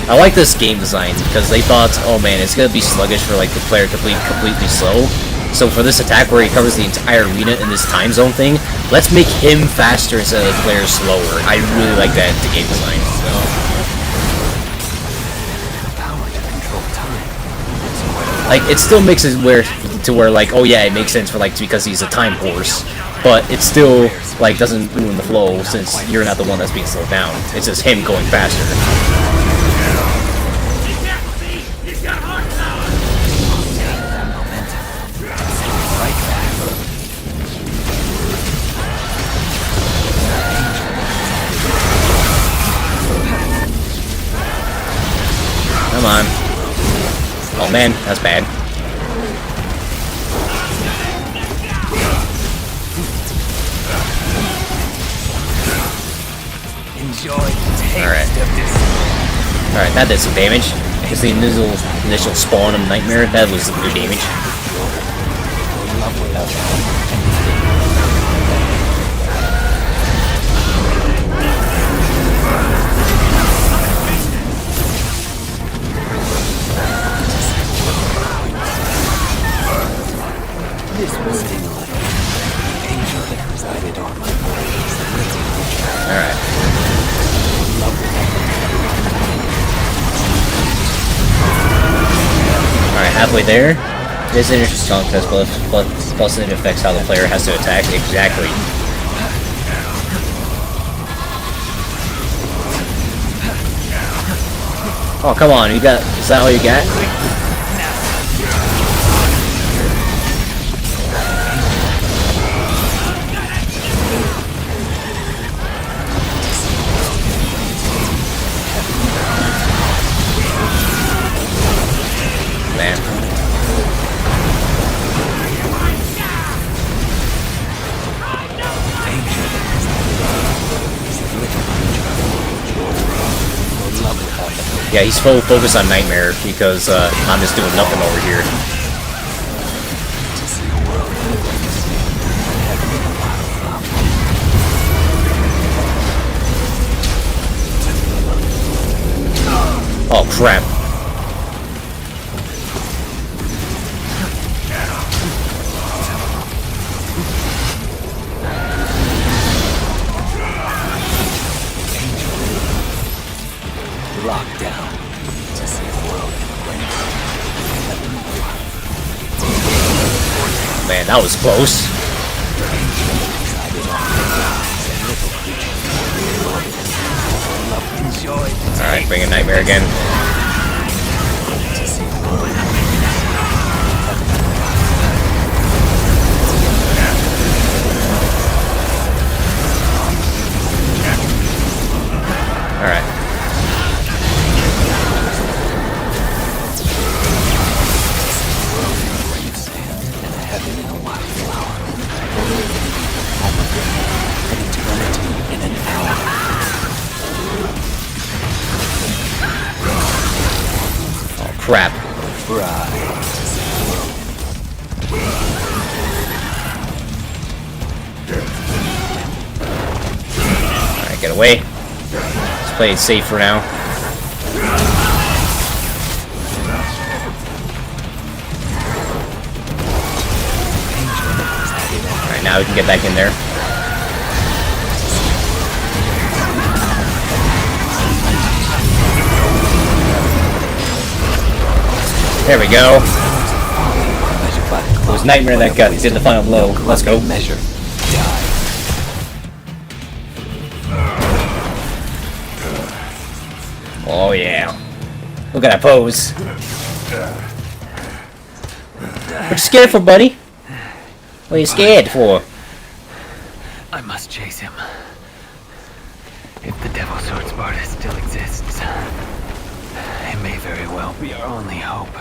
I like this game design because they thought, oh man, it's gonna be sluggish for like the player to be completely slow. So for this attack where he covers the entire arena in this time zone thing, let's make him faster instead of the player slower. I really like that in the game design. Like, it still makes it where like, oh yeah, it makes sense for like because he's a time horse, but it still like doesn't ruin the flow since you're not the one that's being slowed down. It's just him going faster. Come on. Oh man, that's bad. Alright, that did some damage. It's the initial spawn of Nightmare. That was some good damage. This was sting like an angel that resided on my body. Alright. Alright, halfway there. This is interesting contest, plus it affects how the player has to attack. Exactly. Oh, come on, you got... Is that all you got? Yeah, he's full focus on Nightmare because I'm just doing nothing over here. Oh crap. Lockdown to see the world. Man, that was close. Alright, bring in Nightmare again. Alright. Crap. Alright, get away. Let's play it safe for now. Alright, now we can get back in there. There we go. It was Nightmare that did the final blow. Let's go. Measure. Oh yeah. Look at that pose. What you scared for, buddy? What are you scared for? I must chase him. If the Devil Sword Sparta still exists, it may very well be our only hope.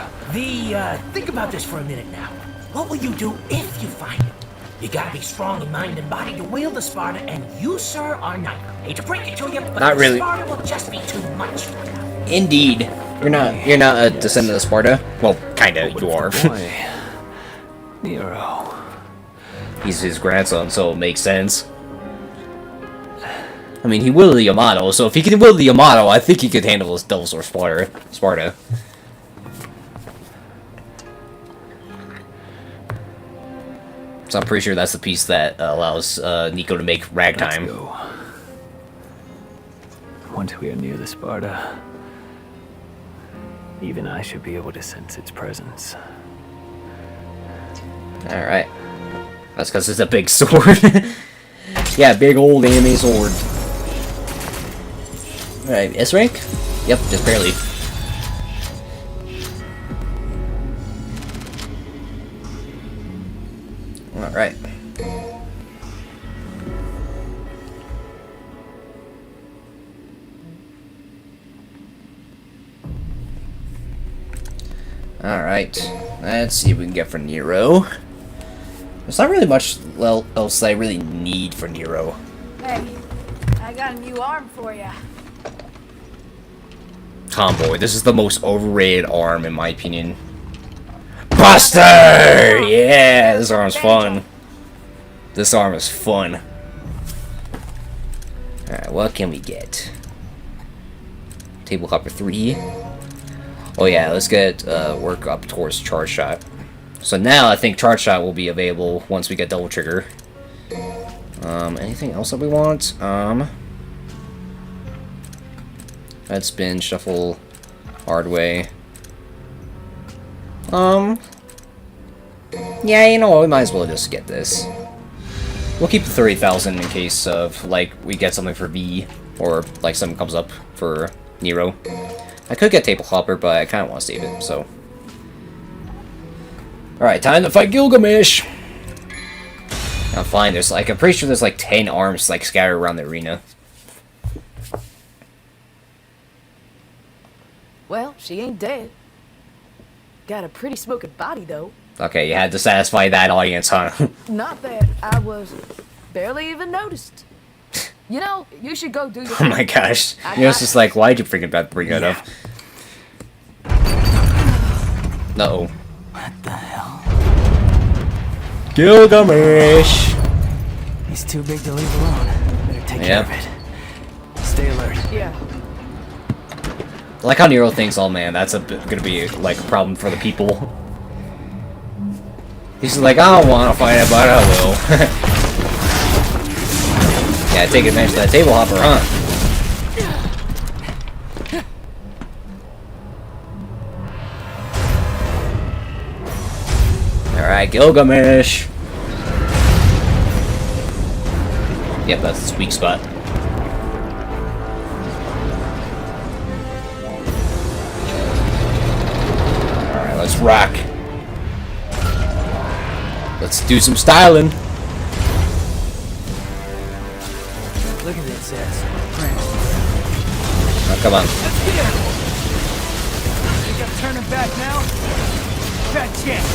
Think about this for a minute now. What will you do if you find it? You gotta be strong in mind and body to wield the Sparta, and you, sir, are not. Hate to break it to you, but Not the really. Sparta will just be too much for you. Indeed. You're not a descendant of Sparta. Well, kinda, you are. Boy, Nero. He's his grandson, so it makes sense. I mean, he wielded the Yamato, so if he can wield the Yamato, I think he could handle his Devil Sword Sparta. So I'm pretty sure that's the piece that allows Nico to make ragtime. Let's go. Once we are near the Sparta, even I should be able to sense its presence. Alright. That's because it's a big sword. Yeah, big old anime sword. Alright, S rank? Yep, just barely. Alright. Alright. Let's see what we can get for Nero. There's not really much else I really need for Nero. Hey, I got a new arm for you. Tomboy, this is the most overrated arm in my opinion. Buster! Yeah, this arm's fun. This arm is fun. Alright, what can we get? Table Hopper 3. Oh yeah, let's get work up towards Charge Shot. So now I think Charge Shot will be available once we get Double Trigger. Anything else that we want? Head spin, shuffle, hard way. Yeah, you know what, we might as well just get this. We'll keep the 30,000 in case of, like, we get something for V, or, like, something comes up for Nero. I could get Table Hopper, but I kind of want to save it, so. Alright, time to fight Gilgamesh! Now, fine, there's, like, I'm pretty sure there's, like, 10 arms, like, scattered around the arena. Well, she ain't dead. Got a pretty smoking body, though. Okay, you had to satisfy that audience, huh? Not that I was barely even noticed. You know, you should go do your Oh my gosh. You know, it's just like, why'd you freaking bring that up? Uh-oh. What the hell? Gilgamesh! He's too big to leave alone. Better take care of it. Stay alert. Yeah. I like how Nero thinks, oh man, that's gonna be like a problem for the people. He's like, I don't want to fight it, but I will. Yeah, take advantage of that table hopper, huh? Alright, Gilgamesh! Yep, that's his weak spot. Alright, let's rock. Let's do some styling. Look at this ass. Oh, come on. Let's get it. Think I'm turning back now? Bad chance.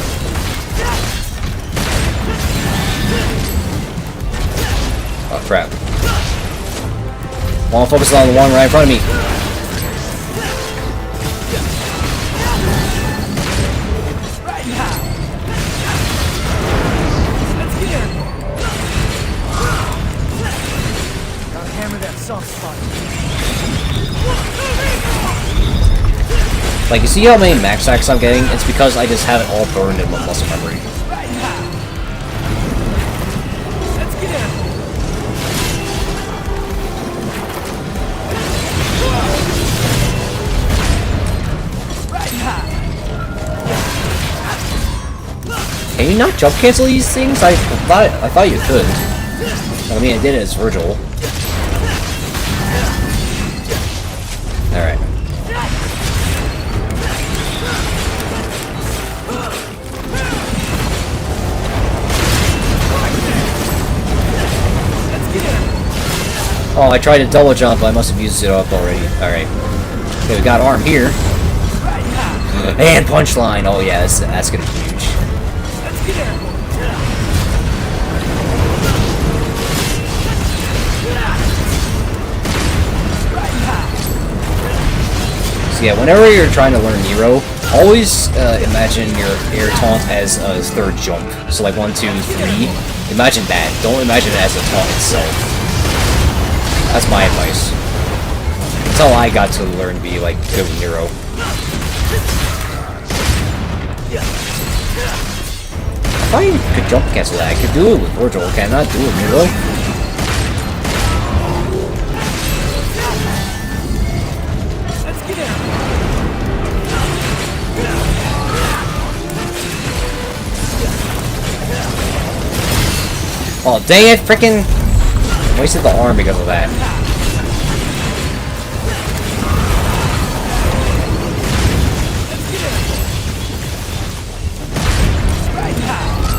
Oh crap. Want to focus on the one right in front of me. Right now. Let's get it. Gotta hammer that soft spot. Like, you see how many max stacks I'm getting? It's because I just have it all burned in my muscle memory. Right now. Let's get it. Right now. Can you not jump cancel these things? I thought you could. I mean, I did it as Virgil. Alright. Oh, I tried to double jump, but I must have used it up already. Alright. Okay, we got arm here. And punchline. Oh yeah, that's gonna be huge. So yeah, whenever you're trying to learn Nero, always imagine your air taunt as a third jump. So like 1, 2, 3. Imagine that. Don't imagine it as a taunt itself. That's my advice. That's how I got to learn to be like good with Nero. If I could jump cancel that, I could do it with Virgil. Can I not do it with Nero? Oh dang it! Frickin' wasted the arm because of that.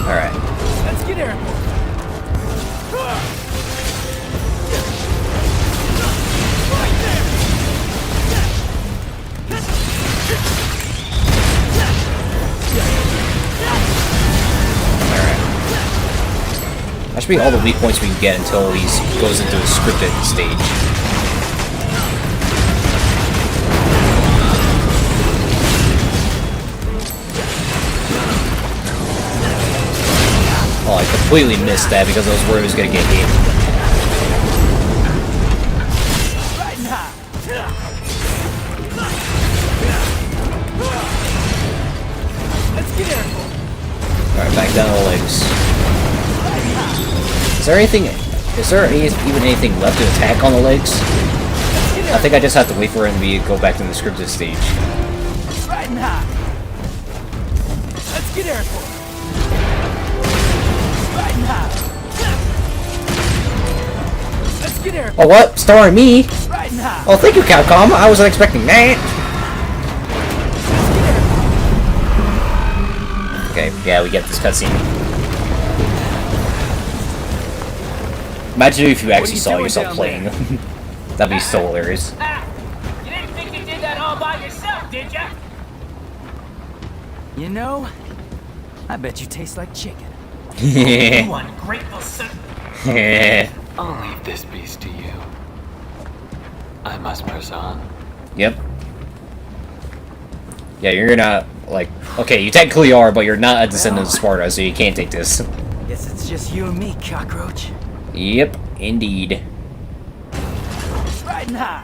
Alright. Let's get airborne. That should be all the weak points we can get until he goes into a scripted stage. Oh, I completely missed that because I was worried I was gonna get hit. Alright, back down the legs. Is there anything? Is there even anything left to attack on the legs? I think I just have to wait for him to go back to the scripted stage. Riding high. Let's get airborne. Riding high. Let's get airborne. Oh what? Starring me? Riding high. Oh, thank you, Capcom. I wasn't expecting that. Okay, yeah, we get this cutscene. Imagine if you actually saw yourself playing. That'd be so hilarious. You didn't think you did that all by yourself, did ya? You know, I bet you taste like chicken. You ungrateful son. I'll leave this beast to you. I must press on. Yep. Yeah, you're not, like... Okay, you technically are, but you're not a descendant of Sparta, so you can't take this. Guess it's just you and me, cockroach. Yep, indeed. Riding high.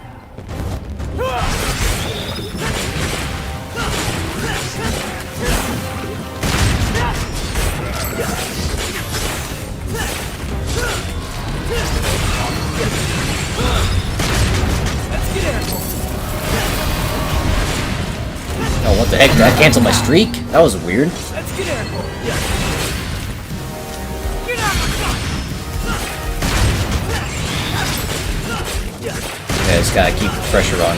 Let's get airborne. Oh, what the heck? Did I cancel my streak? That was weird. Let's get airborne. Yeah, just gotta keep the pressure on.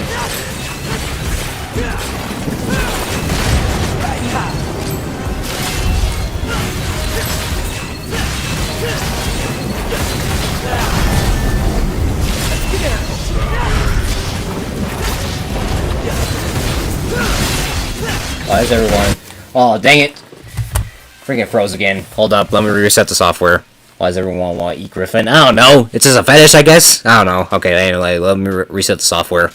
Why is everyone... Oh, dang it! Freaking froze again. Hold up, let me reset the software. Why does everyone want to eat Griffin? I don't know. It's just a fetish, I guess? I don't know. Okay, anyway, let me reset the software.